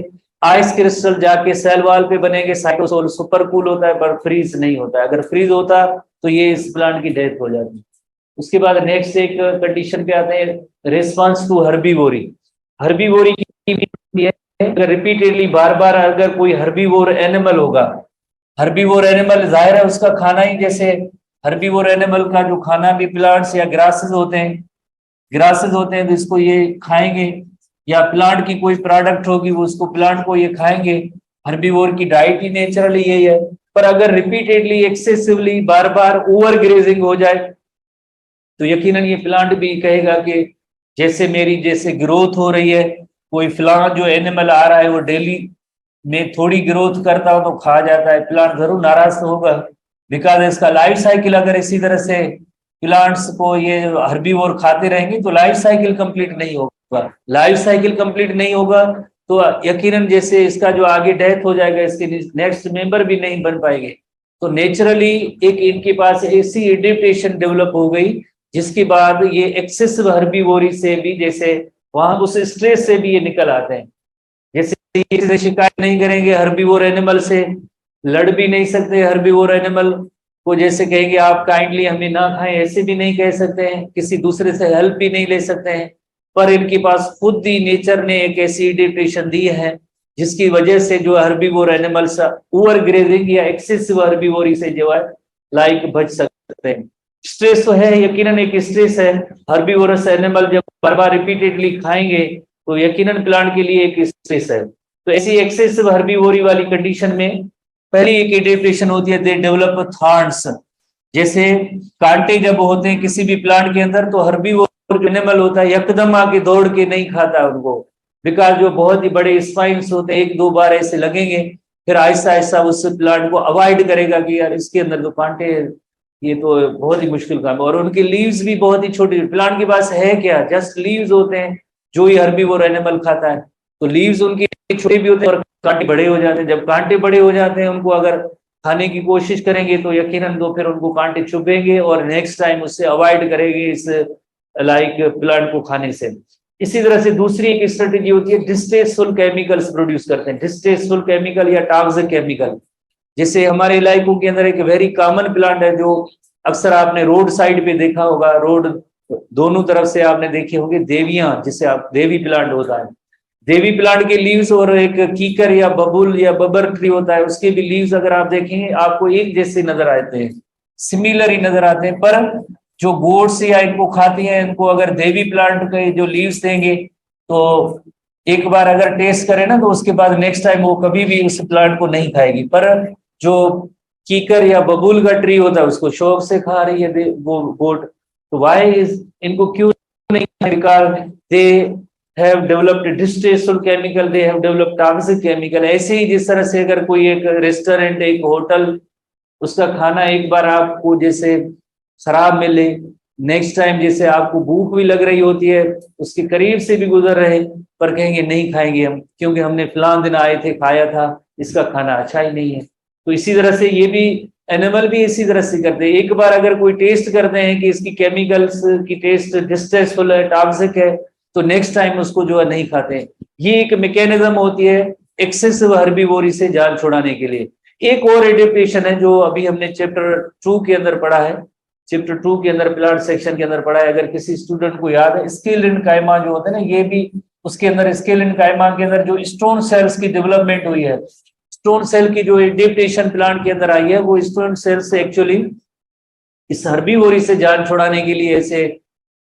A: आइस क्रिस्टल जाके सेल वॉल पे बनेंगे। साइटोसोल सुपर कूल होता है पर फ्रीज नहीं होता है, अगर फ्रीज होता तो ये इस प्लांट की डेथ हो जाती। उसके बाद नेक्स्ट एक कंडीशन पे आते हैं, रिस्पॉन्स टू हर्बीवोरी। हर्बीवोरी की अगर रिपीटेडली बार बार अगर कोई हर्बीवोर एनिमल होगा, हर्बीवोर एनिमल जाहिर है उसका खाना ही जैसे हर्बीवोर एनिमल का जो खाना भी प्लांट्स या ग्रासेस होते हैं, ग्रासेस होते हैं तो इसको ये खाएंगे, या प्लांट की कोई प्रोडक्ट होगी वो उसको प्लांट को ये खाएंगे। हर्बीवोर की डाइट ही नेचुरली यही है। पर अगर रिपीटेडली एक्सेसिवली बार बार ओवर ग्रेजिंग हो जाए तो यकीनन ये प्लांट भी कहेगा कि जैसे मेरी जैसे ग्रोथ हो रही है, कोई प्लांट जो एनिमल आ रहा है वो डेली में थोड़ी ग्रोथ करता हो तो खा जाता है, प्लांट जरूर नाराज तो होगा। बिकॉज इसका लाइफ साइकिल अगर इसी तरह से प्लांट्स को ये हर्बीवोर खाते रहेंगे तो लाइफ साइकिल कंप्लीट नहीं होगा। लाइफ साइकिल कंप्लीट नहीं होगा तो यकीनन जैसे इसका जो आगे डेथ हो जाएगा, इसके नेक्स्ट मेंबर भी नहीं बन पाएंगे। तो नेचुरली एक इनके पास ऐसी एडेप्टेशन डेवलप हो गई जिसके बाद ये एक्सेसिव हर्बीवोरी से भी जैसे वहां उस स्ट्रेस से भी ये निकल आते हैं। जैसे शिकायत नहीं करेंगे हर्बीवोर एनिमल से, लड़ भी नहीं सकते हर्बीवोर एनिमल को, जैसे कहेंगे आप काइंडली हमें ना खाएं ऐसे भी नहीं कह सकते हैं, किसी दूसरे से हेल्प भी नहीं ले सकते हैं। पर इनके पास खुद ही नेचर ने एक ऐसी एडेप्टेशन दी है जिसकी वजह से जो हर्बीवोर एनिमल्स ओवर ग्रेजिंग या एक्सेसिव हर्बीवोरी से जो है लाइक बच सकते हैं। स्ट्रेस तो है, यकीनन एक स्ट्रेस है। हर्बीवोरस एनिमल जब बार बार रिपीटेडली खाएंगे तो यकीनन प्लांट के लिए एक स्ट्रेस है। तो ऐसी एक्सेसिव हर्बीवोरी वाली कंडीशन में पहली एक एडेप्टेशन होती है, दे डेवलप थॉर्न्स। जैसे कांटे जब होते हैं किसी भी प्लांट के अंदर तो हर्बीवोर जो एनिमल होता है यकदम आके दौड़ के नहीं खाता उनको, बिकॉज जो बहुत ही बड़े स्पाइन्स होते हैं, 1-2 बार ऐसे लगेंगे फिर आहिस्ता आहिस्ता उस प्लांट को अवॉइड करेगा कि यार इसके अंदर तो कांटे, ये तो बहुत ही मुश्किल काम है। और उनकी लीव्स भी बहुत ही छोटी, प्लांट के पास है क्या, जस्ट लीव्स होते हैं जो ही हर्बीवोर एनिमल खाता है। तो लीव्स उनकी छोटे भी होते हैं और कांटे बड़े हो जाते हैं। जब कांटे बड़े हो जाते हैं, उनको अगर खाने की कोशिश करेंगे तो यकीनन तो फिर उनको कांटे चुभेंगे और नेक्स्ट टाइम उससे अवॉइड करेंगे इस प्लांट को खाने से। इसी तरह से दूसरी एक स्ट्रेटेजी होती है, डिस्टेस्टफुल केमिकल्स प्रोड्यूस करते हैं, डिस्टेस्टफुल केमिकल या टॉक्सिक केमिकल। जैसे हमारे इलाकों के अंदर एक वेरी कॉमन प्लांट है जो अक्सर आपने रोड साइड पे देखा होगा, रोड दोनों तरफ से आपने देखे होंगे, देवियां, जिसे आप देवी प्लांट होता है। देवी प्लांट के लीव्स और एक कीकर या बबुल या बबर ट्री होता है, उसके भी लीव्स अगर आप देखेंगे आपको एक जैसे नजर आते हैं, सिमिलर ही नजर आते हैं। पर जो गोड्स या इनको खाती हैं, इनको अगर देवी प्लांट के जो लीव्स देंगे तो एक बार अगर टेस्ट करें ना तो उसके बाद नेक्स्ट टाइम वो कभी भी उस प्लांट को नहीं खाएगी। पर जो कीकर या बबूल का ट्री होता है उसको शौक से खा रही है वो गोट। तो वाई इज, इनको क्यों नहीं, because they have developed distasteful chemical, they have developed toxic chemical. ऐसे ही जिस तरह से अगर कोई एक रेस्टोरेंट, एक होटल, उसका खाना एक बार आपको जैसे खराब मिले, नेक्स्ट टाइम जैसे आपको भूख भी लग रही होती है, उसके करीब से भी गुजर रहे पर कहेंगे नहीं खाएंगे हम, क्योंकि हमने फलां दिन आए थे खाया था, इसका खाना अच्छा ही नहीं है। तो इसी तरह से ये भी एनिमल भी इसी तरह से करते हैं। एक बार अगर कोई टेस्ट करते हैं कि इसकी केमिकल्स की टेस्ट डिस्टेस्टफुल है, टॉक्सिक है, तो नेक्स्ट टाइम उसको जो है नहीं खाते। ये एक मैकेनिज्म होती है एक्सेसिव हर्बीवोरी से जान छुड़ाने के लिए। एक और एडेप्टेशन है जो अभी हमने चैप्टर 2 के अंदर पढ़ा है, चैप्टर 2 के अंदर प्लांट सेक्शन के अंदर पढ़ा है। अगर किसी स्टूडेंट को याद है, स्केल इन कायमा जो होते हैं ना, ये भी उसके अंदर स्केल इन कायमा के अंदर जो स्टोन सेल्स की डेवलपमेंट हुई है, स्टोन सेल की जो एडेप्टेशन प्लांट के अंदर आई है, वो स्टोन सेल से एक्चुअली इस हर्बीवोरी से जान छुड़ाने के लिए ऐसे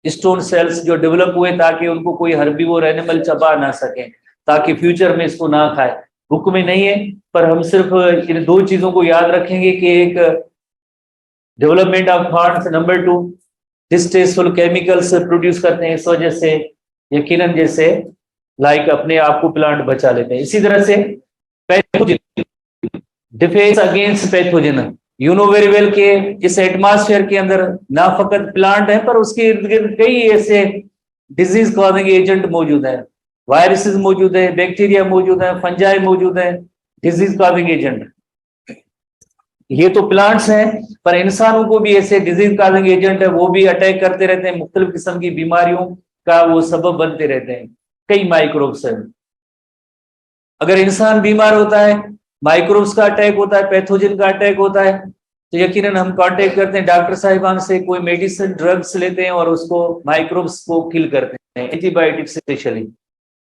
A: स्टोन सेल्स जो डेवलप हुए ताकि उनको कोई हर्बीवोर एनिमल चबा ना सके, ताकि फ्यूचर में इसको ना खाए। बुक में नहीं है पर हम सिर्फ इन 2 चीजों को याद रखेंगे कि एक development of plants, number 2 distasteful chemicals produce करते हैं, इस वजह से यकीनन जैसे लाइक अपने आप को प्लांट बचा लेते हैं। इसी तरह से pathogen, defence against pathogen, you know very well के इस एटमॉस्फेयर के अंदर ना फकत प्लांट है पर उसके इर्द गिर्द कई ऐसे डिजीज कॉजिंग एजेंट मौजूद है, वायरसेस मौजूद है, बैक्टीरिया मौजूद है, फंजाई मौजूद है, डिजीज कॉजिंग एजेंट। ये तो प्लांट्स हैं, पर इंसानों को भी ऐसे डिजीज कॉजिंग एजेंट है, वो भी अटैक करते रहते हैं, मुख्तलिफ किस्म की बीमारियों का वो सबब बनते रहते हैं। कई माइक्रोब्स हैं, अगर इंसान बीमार होता है, माइक्रोब्स का अटैक होता है, पैथोजन का अटैक होता है, तो यकीनन हम कांटेक्ट करते हैं डॉक्टर साहिबान से, कोई मेडिसिन ड्रग्स लेते हैं और उसको माइक्रोब्स को किल करते हैं, एंटीबायोटिक स्पेशली।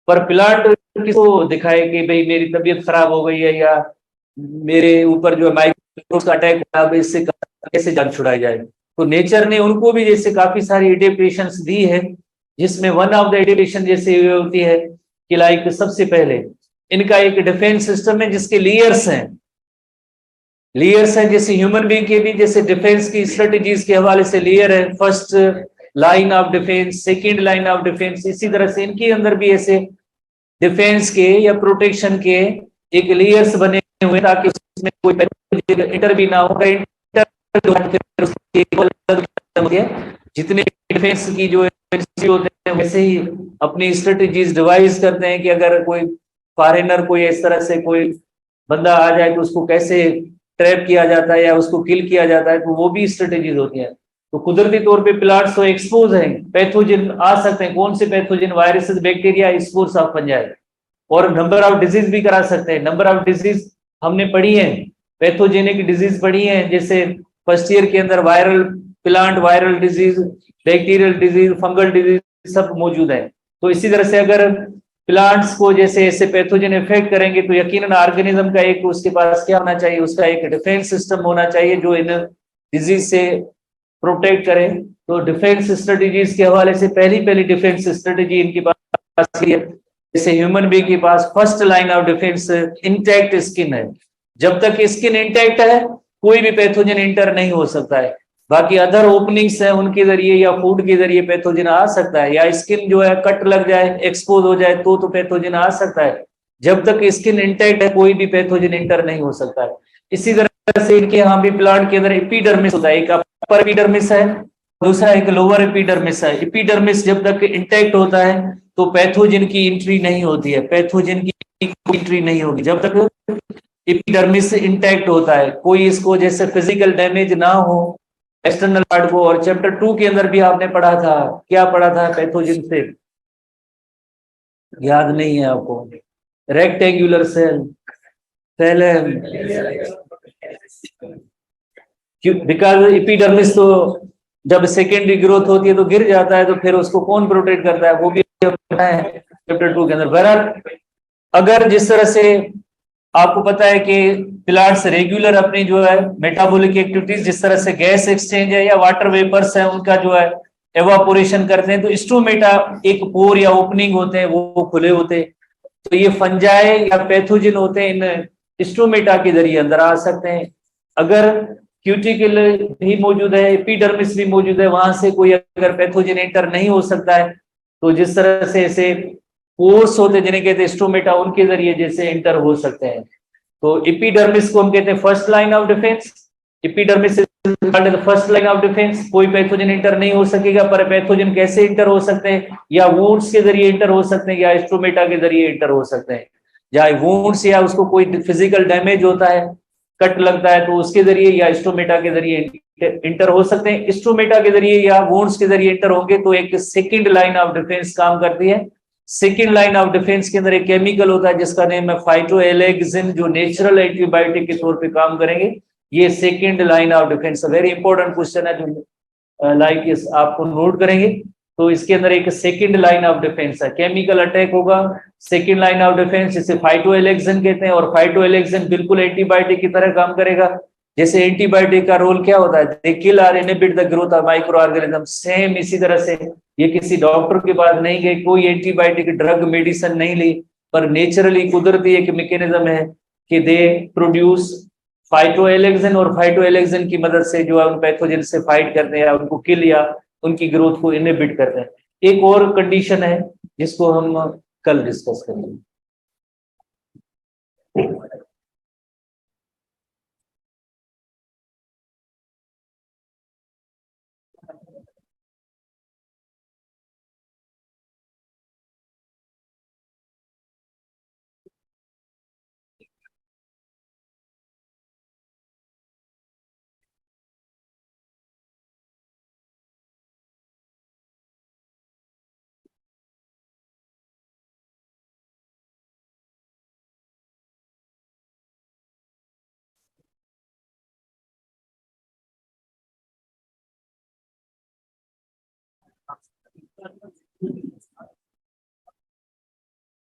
A: पर प्लांट किसको दिखाए कि भाई मेरी तबीयत खराब हो गई है या मेरे ऊपर जो माइक्रोब्स का अटैक हुआ है, इससे कैसे जान छुड़ाई जाए। तो नेचर ने उनको भी जैसे काफी सारी एडेप्टेशंस दी है, जिसमें वन ऑफ द एडेप्टेशन जैसे ये होती है कि लाइक सबसे पहले इनका एक डिफेंस सिस्टम है जिसके लेयर्स हैं, लेयर्स हैं। जैसे ह्यूमन बीइंग के भी जैसे डिफेंस की स्ट्रेटेजीज के हवाले से लेयर है, first line of defence, second line of defence. इसी तरह से इनके अंदर भी ऐसे डिफेंस के या प्रोटेक्शन के एक लेयर्स बने हुए ताकि उसमें कोई इंटर भी ना हो। जितने डिफेंस की जो होते हैं वैसे ही अपनी स्ट्रेटेजीज डिवाइस करते हैं कि अगर कोई फॉरेनर, कोई इस तरह से कोई बंदा आ जाए तो उसको कैसे ट्रैप किया जाता है या उसको किल किया जाता है, तो वो भी स्ट्रेटेजीज होती हैं। तो कुदरती तौर पे प्लांट्स तो एक्सपोज हैं, पैथोजन आ सकते हैं। कौन से pathogen? Viruses, bacteria, spores of fungi, और नंबर ऑफ डिजीज भी करा सकते हैं। नंबर ऑफ डिजीज हमने पढ़ी है, पैथोजेनिक डिजीज पढ़ी है, जैसे फर्स्ट ईयर के अंदर viral plant viral disease, bacterial disease, fungal disease सब मौजूद है। तो इसी तरह से अगर प्लांट्स को जैसे ऐसे पैथोजन इफेक्ट करेंगे तो यकीनन ऑर्गेनिज्म का एक उसके पास क्या होना चाहिए, उसका एक डिफेंस सिस्टम होना चाहिए जो इन डिजीज से प्रोटेक्ट करे। तो डिफेंस स्ट्रेटेजीज के हवाले से पहली डिफेंस स्ट्रेटेजी इनके पास है। जैसे ह्यूमन बीइंग के पास first line of defence intact skin है। जब तक स्किन इंटैक्ट है कोई भी पैथोजन इंटर नहीं हो सकता है। बाकी अदर ओपनिंग्स है उनके जरिए या फूड के जरिए पैथोजन आ सकता है, या स्किन जो है कट लग जाए, एक्सपोज हो जाए तो पैथोजन आ सकता है। जब तक स्किन इंटैक्ट है कोई भी पैथोजन इंटर नहीं हो सकता है। इसी तरह से इनके यहाँ भी प्लांट के अंदर एपिडर्मिस होता है, एक अपर एपिडर्मिस है, दूसरा एक लोअर एपिडर्मिस है। एपिडर्मिस जब तक इंटैक्ट होता है तो पैथोजन की एंट्री नहीं होती है, पैथोजन की एंट्री नहीं होगी जब तक एपिडर्मिस इंटैक्ट होता है, कोई इसको जैसे फिजिकल डैमेज ना हो एक्सटर्नल पार्ट को। और चैप्टर 2 के अंदर भी आपने पढ़ा था, क्या पढ़ा था पैथोजन से, याद नहीं है आपको? Rectangular cell, phellem, because epidermis तो जब सेकेंडरी ग्रोथ होती है तो गिर जाता है, तो फिर उसको कौन प्रोटेक्ट करता है, वो भी चैप्टर 2 के अंदर। बहरहाल अगर जिस तरह से आपको पता है कि प्लांट्स रेगुलर अपनी जो है मेटाबॉलिक एक्टिविटीज, जिस तरह से गैस एक्सचेंज है या वाटर वेपर्स है उनका जो है एवापोरेशन करते हैं, तो स्टोमेटा एक पोर या ओपनिंग होते हैं वो खुले होते हैं। तो ये फंजाई या पैथोजन होते हैं, इन स्टोमेटा के जरिए अंदर आ सकते हैं। अगर क्यूटिकल भी मौजूद है, एपिडर्मिस भी मौजूद है, वहां से कोई अगर पैथोजन एंटर नहीं हो सकता है, तो जिस तरह से ऐसे पोर्स होते हैं जिन्हें कहते हैं स्टोमेटा, उनके जरिए जैसे एंटर हो सकते हैं। तो एपिडर्मिस को हम कहते हैं first line of defence. Epidermis first line of defence, कोई पैथोजन इंटर नहीं हो सकेगा। पर पैथोजन कैसे इंटर हो सकते हैं? या वुंड्स के जरिए इंटर हो सकते हैं, या स्टोमेटा के जरिए इंटर हो सकते हैं। जहाँ वुंड्स या उसको कोई फिजिकल डैमेज होता है, कट लगता है, तो उसके जरिए या स्टोमेटा के जरिए इंटर हो सकते हैं। स्टोमेटा के जरिए या वुंड्स के जरिए इंटर होंगे तो एक सेकेंड लाइन ऑफ डिफेंस काम करती है। सेकेंड लाइन ऑफ डिफेंस के अंदर एक केमिकल होता है जिसका नेम है फाइटोएलेक्सिन, जो नेचुरल एंटीबायोटिक के तौर पे काम करेंगे। ये second line of defence very important question है, जो लाइक इस आपको नोट करेंगे। तो इसके अंदर एक सेकेंड लाइन ऑफ डिफेंस है, केमिकल अटैक होगा, सेकेंड लाइन ऑफ डिफेंस, जिसे फाइटोएलेक्सिन कहते हैं। और फाइटोएलेक्सिन बिल्कुल एंटीबायोटिक की तरह काम करेगा। जैसे एंटीबायोटिक का रोल क्या होता है, दे किल और inhibit the growth of micro organism, same इसी तरह से ये किसी डॉक्टर के पास नहीं गए, कोई एंटीबायोटिक ड्रग मेडिसिन नहीं ली, पर नेचुरली कुदरती एक मैकेनिज्म है कि दे प्रोड्यूस फाइटोएलेक्सिन, और फाइटोएलेक्सिन की मदद से जो है उन पैथोजन से फाइट करते हैं, उनको किल या उनकी ग्रोथ को इनहिबिट करते हैं। एक और कंडीशन है जिसको हम कल डिस्कस करेंगे।